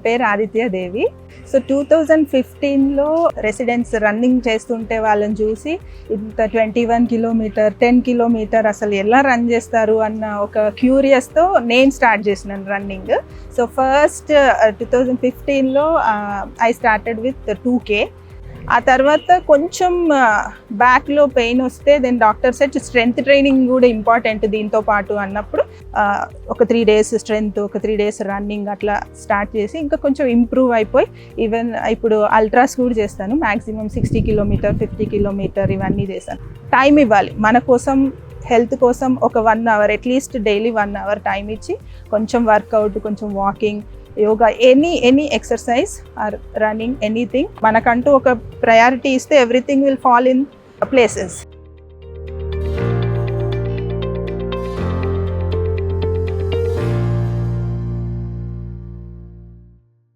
పేరు ఆదిత్య దేవి. So 2015లో residents running చేస్తుంటే వాళ్ళని చూసి ఇంత 21 కిలోమీటర్ 10 కిలోమీటర్ అసలు ఎలా రన్ చేస్తారు అన్న ఒక క్యూరియస్తో నేను స్టార్ట్ చేసినాను రన్నింగ్. సో ఫస్ట్ 2015లో ఐ స్టార్టెడ్ విత్ 2K. ఆ తర్వాత కొంచెం బ్యాక్లో పెయిన్ వస్తే then doctor said strength training కూడా ఇంపార్టెంట్ దీంతో పాటు అన్నప్పుడు ఒక 3 days స్ట్రెంగ్త్, ఒక 3 days రన్నింగ్ అట్లా స్టార్ట్ చేసి ఇంకా కొంచెం ఇంప్రూవ్ అయిపోయి ఈవెన్ ఇప్పుడు అల్ట్రాస్ కూడా చేస్తాను. మ్యాక్సిమం 60 కిలోమీటర్ 50 కిలోమీటర్ ఇవన్నీ చేశాను. టైం ఇవ్వాలి మన కోసం, హెల్త్ కోసం. ఒక 1 hour at least daily 1 hour time ఇచ్చి కొంచెం వర్కౌట్, కొంచెం walking, yoga, any exercise or running, anything మనకంటూ ఒక ప్రయారిటీ ఇస్తే everything will fall in places.